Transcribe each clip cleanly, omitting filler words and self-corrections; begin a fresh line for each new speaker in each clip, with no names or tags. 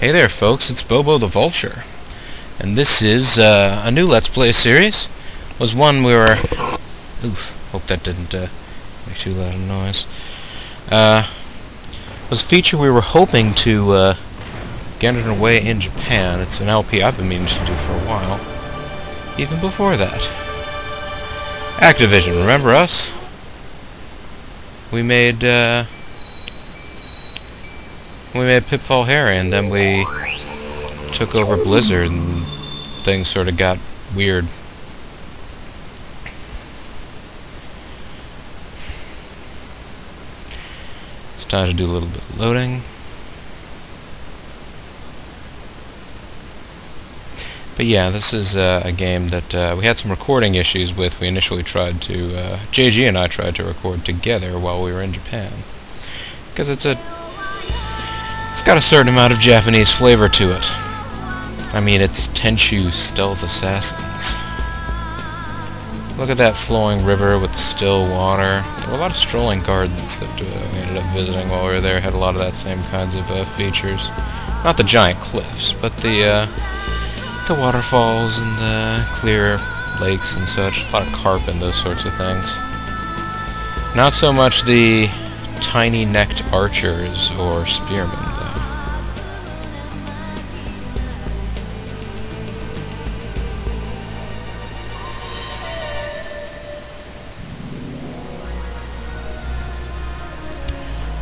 Hey there folks, it's Bobo the Vulture, and this is a new Let's Play series. Was one we were... Oof, hope that didn't make too loud a noise. Was a feature we were hoping to get underway in Japan. It's an LP I've been meaning to do for a while, even before that. Activision, remember us? We made Pitfall Harry, and then we took over Blizzard, and things sort of got weird. It's time to do a little bit of loading. But yeah, this is a game that we had some recording issues with. We initially tried to, JG and I tried to record together while we were in Japan, because it's got a certain amount of Japanese flavor to it. I mean, it's Tenchu-Stealth assassins. Look at that flowing river with the still water. There were a lot of strolling gardens that we ended up visiting while we were there. Had a lot of that same kinds of features. Not the giant cliffs, but the waterfalls and the clear lakes and such. A lot of carp and those sorts of things. Not so much the tiny-necked archers or spearmen, though.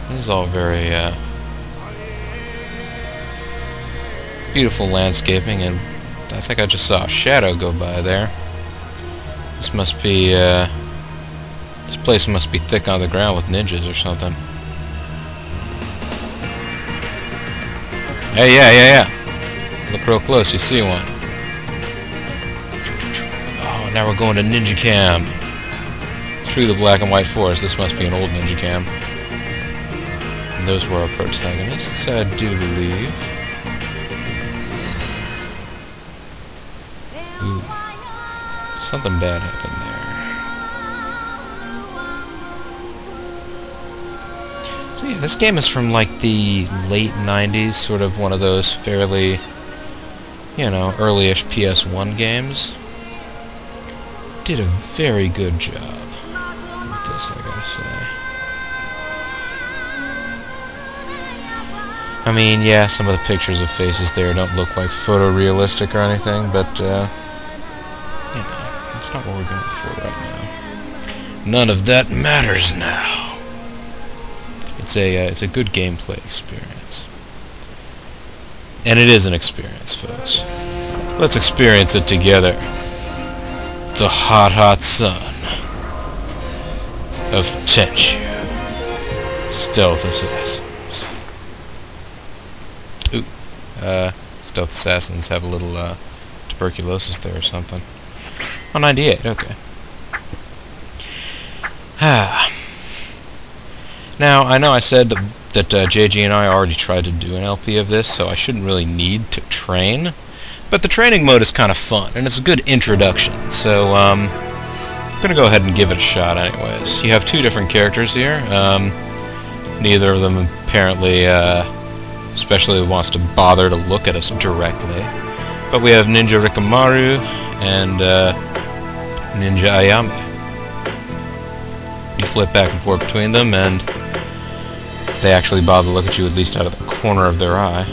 This is all very beautiful landscaping, and I think I just saw a shadow go by there. This must be, this place must be thick on the ground with ninjas or something. Hey, yeah. Look real close, you see one. Oh, now we're going to Ninja Cam. Through the black and white forest. This must be an old Ninja Cam. And those were our protagonists, I do believe. Ooh. Something bad happened there. So yeah, this game is from like the late 90s, sort of one of those fairly, you know, early-ish PS1 games. Did a very good job with this, I gotta say. I mean, yeah, some of the pictures of faces there don't look like photorealistic or anything, but, you know, that's not what we're going for right now. None of that matters now. It's a good gameplay experience. And it is an experience, folks. Let's experience it together. The hot, hot sun of Tenchu. Stealth assassins. Ooh, stealth assassins have a little, tuberculosis there or something. Oh, 98, okay. Now, I know I said that JG and I already tried to do an LP of this, so I shouldn't really need to train. But the training mode is kind of fun, and it's a good introduction, so I'm going to go ahead and give it a shot anyways. You have two different characters here. Neither of them apparently especially wants to bother to look at us directly. But we have Ninja Rikamaru and Ninja Ayame. You flip back and forth between them, and they actually bother to look at you at least out of the corner of their eye.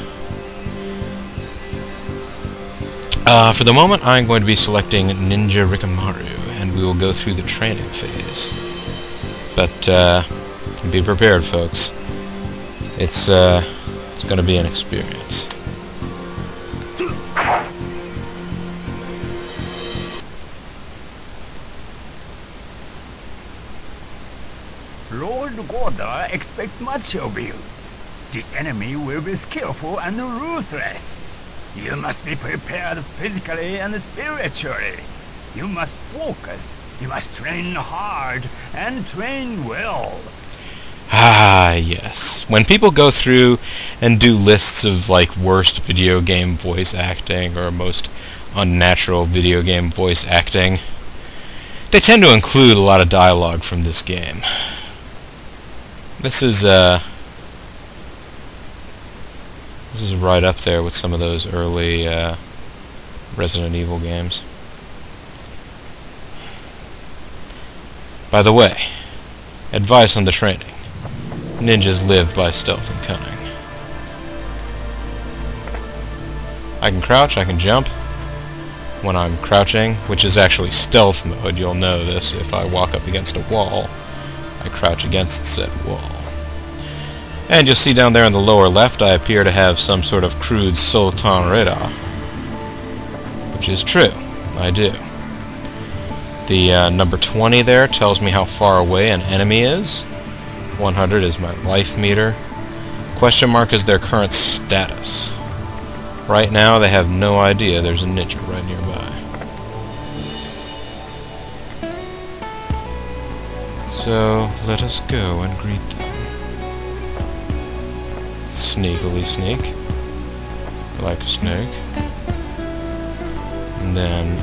For the moment, I'm going to be selecting Ninja Rikamaru, and we will go through the training phase. But be prepared, folks. It's going to be an experience.
Lord Gohda expects much of you. The enemy will be skillful and ruthless. You must be prepared physically and spiritually. You must focus. You must train hard and train well.
Ah, yes. When people go through and do lists of, like, worst video game voice acting or most unnatural video game voice acting, they tend to include a lot of dialogue from this game. This is, This is right up there with some of those early Resident Evil games. By the way, advice on the training. Ninjas live by stealth and cunning. I can crouch, I can jump. When I'm crouching, which is actually stealth mode, you'll know this if I walk up against a wall, I crouch against said wall. And you'll see down there in the lower left, I appear to have some sort of crude Sultan radar. Which is true, I do. The number 20 there tells me how far away an enemy is. 100 is my life meter. Question mark is their current status. Right now, they have no idea there's a ninja right nearby. So, let us go and greet them. Sneakily sneak. Like a snake. And then,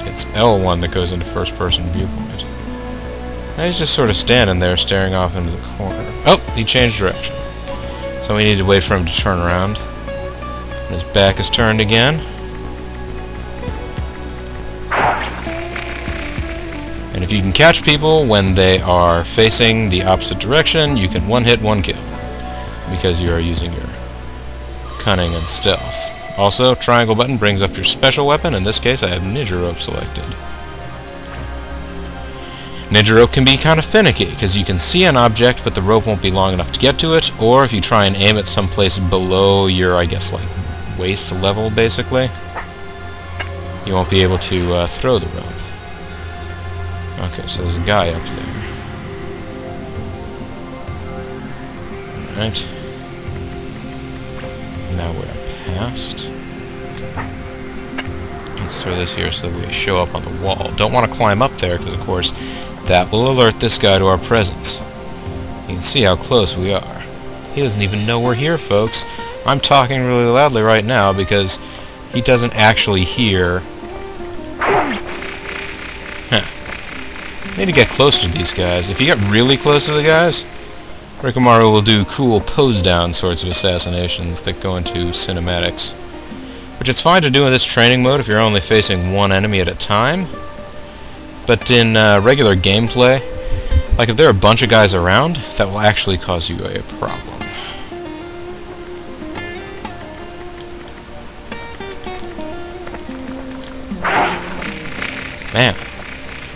it's L1 that goes into first-person viewpoint. Now he's just sort of standing there, staring off into the corner. Oh, he changed direction. So we need to wait for him to turn around. And his back is turned again. And if you can catch people when they are facing the opposite direction, you can one-hit, one-kill. Because you are using your cunning and stealth. Also, triangle button brings up your special weapon. In this case, I have Ninja Rope selected. Ninja Rope can be kind of finicky, because you can see an object, but the rope won't be long enough to get to it, or if you try and aim it someplace below your, I guess, like, waist level, basically, you won't be able to throw the rope. Okay, so there's a guy up there. Alright. Now we're past. Let's throw this here so that we show up on the wall. Don't want to climb up there, because of course that will alert this guy to our presence. You can see how close we are. He doesn't even know we're here, folks. I'm talking really loudly right now because he doesn't actually hear. Need to get closer to these guys. If you get really close to the guys, Rikimaru will do cool pose-down sorts of assassinations that go into cinematics. Which it's fine to do in this training mode if you're only facing one enemy at a time. But in regular gameplay, like if there are a bunch of guys around, that will actually cause you a problem. Man,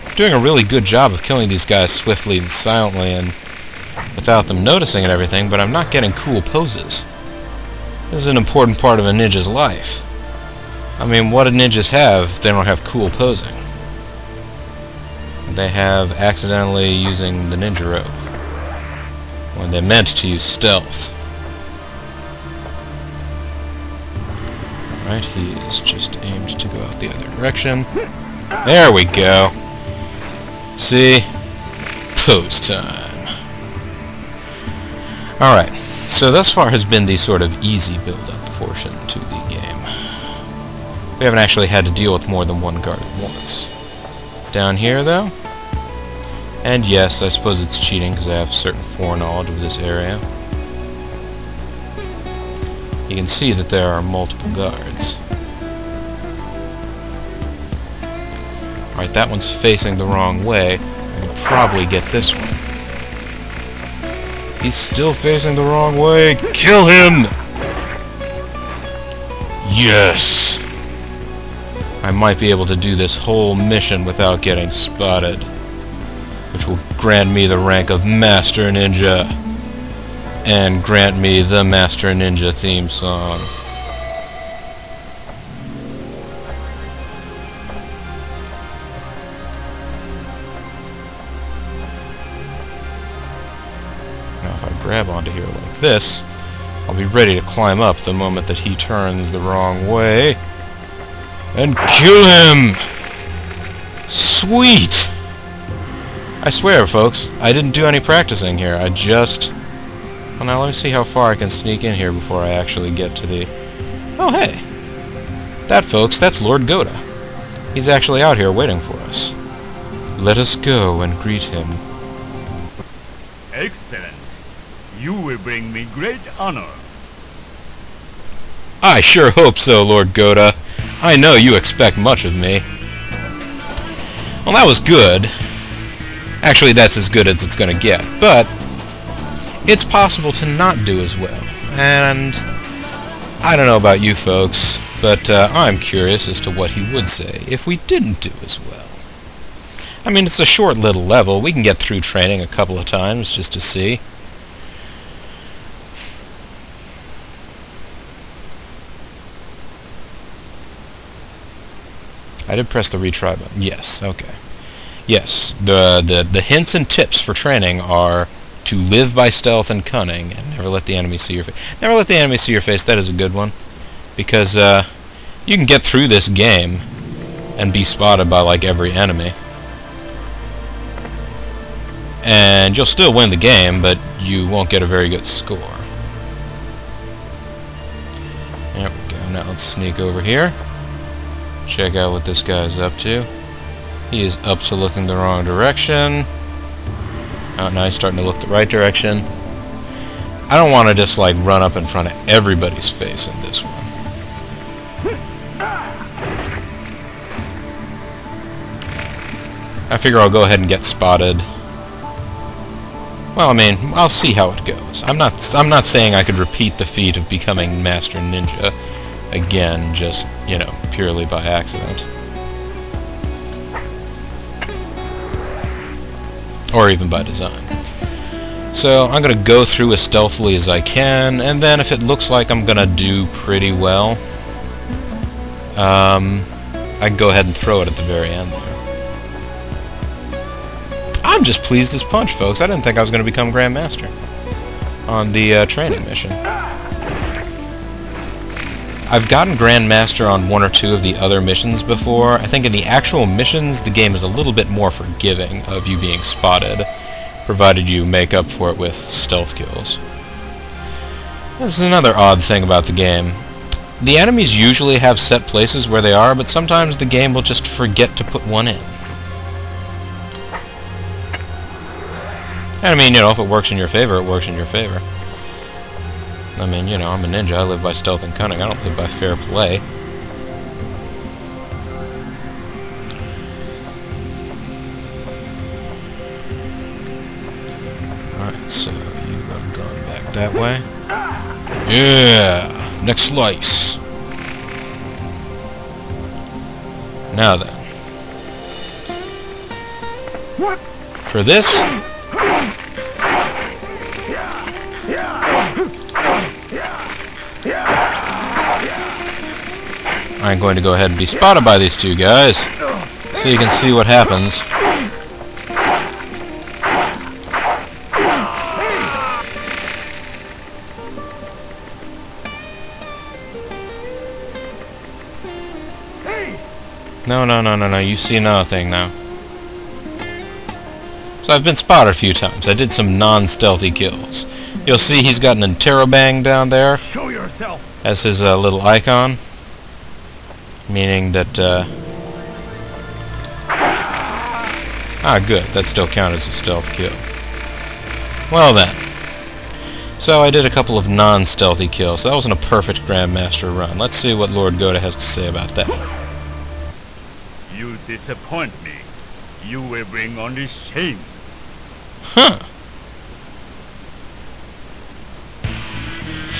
I'm doing a really good job of killing these guys swiftly and silently and without them noticing and everything, but I'm not getting cool poses. This is an important part of a ninja's life. I mean, what do ninjas have if they don't have cool posing? They have accidentally using the ninja rope when they meant to use stealth. Right, he is just aimed to go out the other direction. There we go. See? Pose time. Alright, so thus far has been the sort of easy build-up portion to the game. We haven't actually had to deal with more than one guard at once. Down here, though, and yes, I suppose it's cheating because I have certain foreknowledge of this area. You can see that there are multiple guards. Alright, that one's facing the wrong way. I can probably get this one. He's still facing the wrong way. Kill him! Yes! I might be able to do this whole mission without getting spotted, which will grant me the rank of Master Ninja and grant me the Master Ninja theme song. Now if I grab onto here like this, I'll be ready to climb up the moment that he turns the wrong way. And kill him! Sweet! I swear, folks, I didn't do any practicing here. I just... Well, now let me see how far I can sneak in here before I actually get to the... Oh, hey! That, folks, that's Lord Gohda. He's actually out here waiting for us. Let us go and greet him.
Excellent. You will bring me great honor.
I sure hope so, Lord Gohda. I know you expect much of me. Well, that was good. Actually, that's as good as it's gonna get. But it's possible to not do as well. And I don't know about you folks, but I'm curious as to what he would say if we didn't do as well. I mean, it's a short little level. We can get through training a couple of times just to see. I did press the retry button. Yes, okay. Yes, the hints and tips for training are to live by stealth and cunning, and never let the enemy see your face. Never let the enemy see your face, that is a good one. Because, you can get through this game and be spotted by, like, every enemy. And you'll still win the game, but you won't get a very good score. There we go. Now let's sneak over here. Check out what this guy's up to. He is up to looking the wrong direction. Oh, now he's starting to look the right direction. I don't want to just, like, run up in front of everybody's face in this one. I figure I'll go ahead and get spotted. Well, I mean, I'll see how it goes. I'm not saying I could repeat the feat of becoming Master Ninja again, just, you know, purely by accident. Or even by design. So, I'm gonna go through as stealthily as I can, and then if it looks like I'm gonna do pretty well, I can go ahead and throw it at the very end there. I'm just pleased as punch, folks. I didn't think I was going to become Grandmaster on the training mission. I've gotten Grandmaster on one or two of the other missions before. I think in the actual missions, the game is a little bit more forgiving of you being spotted, provided you make up for it with stealth kills. This is another odd thing about the game. The enemies usually have set places where they are, but sometimes the game will just forget to put one in. And I mean, you know, if it works in your favor, it works in your favor. I mean, you know, I'm a ninja, I live by stealth and cunning, I don't live by fair play. Alright, so you have gone back that way. Yeah! Next slice! Now then. For this, I'm going to go ahead and be spotted by these two guys, so you can see what happens. No, you see nothing now. So I've been spotted a few times. I did some non-stealthy kills. You'll see he's got an interrobang down there
Show yourself.
as his little icon, meaning that, good, that still counts as a stealth kill. Well then, so I did a couple of non-stealthy kills. That wasn't a perfect Grandmaster run. Let's see what Lord Gohda has to say about that.
You disappoint me. You will bring only shame.
Huh.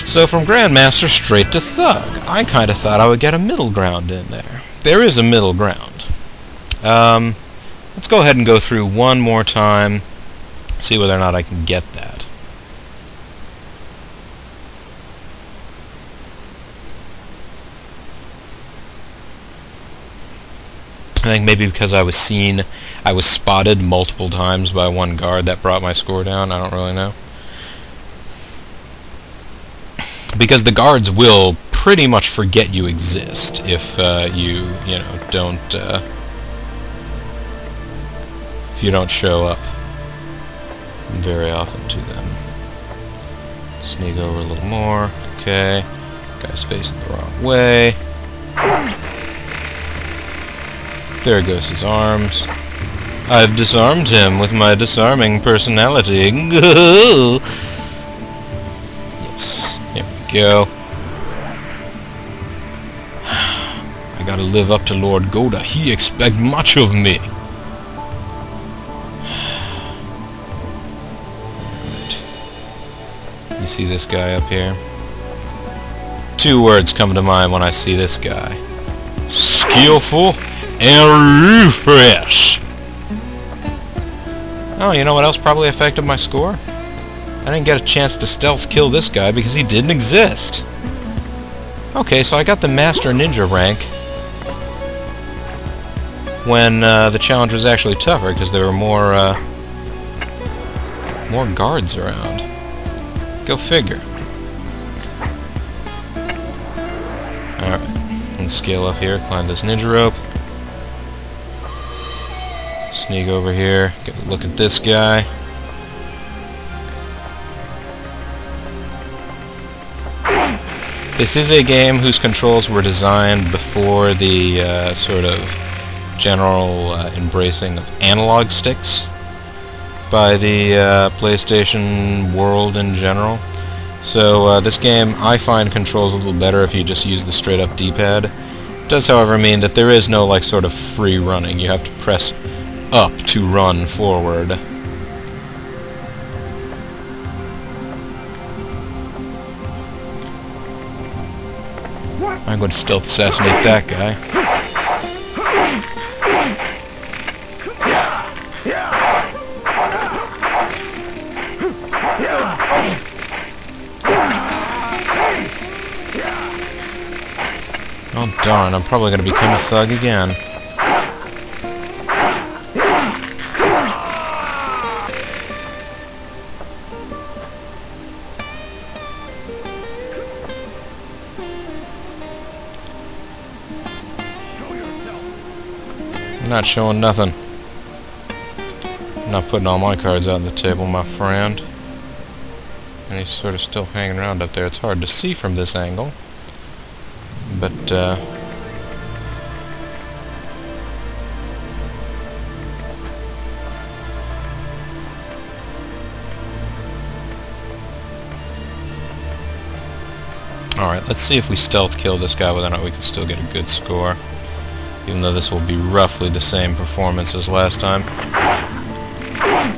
So from Grandmaster straight to Thug. I kind of thought I would get a middle ground in there. There is a middle ground. Let's go ahead and go through one more time, see whether or not I can get that. I think maybe because I was spotted multiple times by one guard, that brought my score down. I don't really know. Because the guards will pretty much forget you exist if you don't if you don't show up very often to them. Sneak over a little more. Okay. Guy's facing the wrong way. There goes his arms. I've disarmed him with my disarming personality. Yes, here we go. gotta live up to Lord Gohda. He expects much of me. You see this guy up here? Two words come to mind when I see this guy. Skillful and ruthless. Oh, you know what else probably affected my score? I didn't get a chance to stealth kill this guy because he didn't exist. Okay, so I got the Master Ninja rank when the challenge was actually tougher because there were more guards around. Go figure. Alright, let's scale up here, climb this ninja rope. Sneak over here, get a look at this guy. This is a game whose controls were designed before the sort of general embracing of analog sticks by the PlayStation world in general. So this game, I find, controls a little better if you just use the straight up D-pad. It does, however, mean that there is no like sort of free running. You have to press up to run forward. I'm going to stealth assassinate that guy. Oh darn, I'm probably going to become a thug again. Not showing nothing. Not putting all my cards out on the table, my friend. And he's sort of still hanging around up there. It's hard to see from this angle. But, alright, let's see if we stealth kill this guy, whether or not we can still get a good score. Even though this will be roughly the same performance as last time.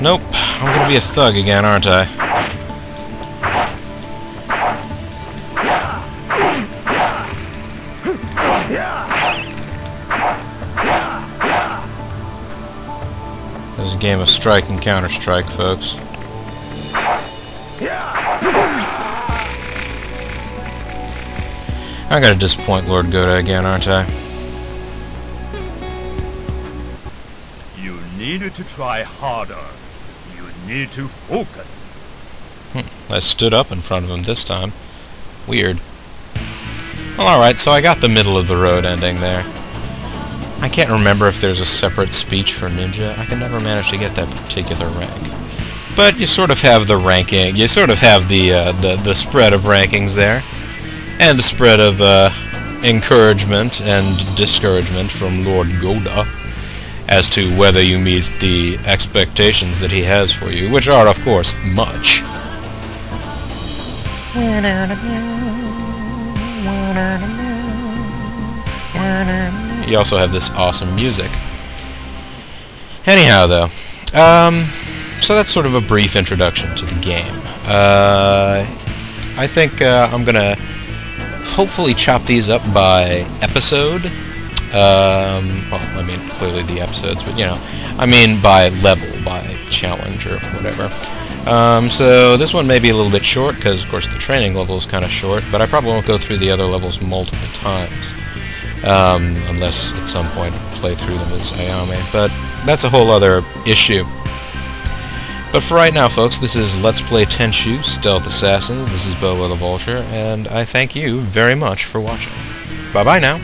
Nope, I'm gonna be a thug again, aren't I? This is a game of strike and counter-strike, folks. I gotta disappoint Lord Gohda again, aren't I?
You needed to try harder. You need to focus.
I stood up in front of him this time. Weird. Well, alright, so I got the middle of the road ending there. I can't remember if there's a separate speech for ninja. I can never manage to get that particular rank. But you sort of have the ranking, you sort of have the spread of rankings there. And the spread of encouragement and discouragement from Lord Gohda as to whether you meet the expectations that he has for you, which are, of course, much. You also have this awesome music. Anyhow, though, so that's sort of a brief introduction to the game. I think I'm gonna hopefully chop these up by episode. Well, I mean, clearly the episodes, but, you know, I mean by level, by challenge, or whatever. So this one may be a little bit short, because, of course, the training level is kind of short, but I probably won't go through the other levels multiple times. Unless at some point I play through them as Ayame, but that's a whole other issue. But for right now, folks, this is Let's Play Tenchu-Stealth Assassins. This is Bo the Vulture, and I thank you very much for watching. Bye-bye now.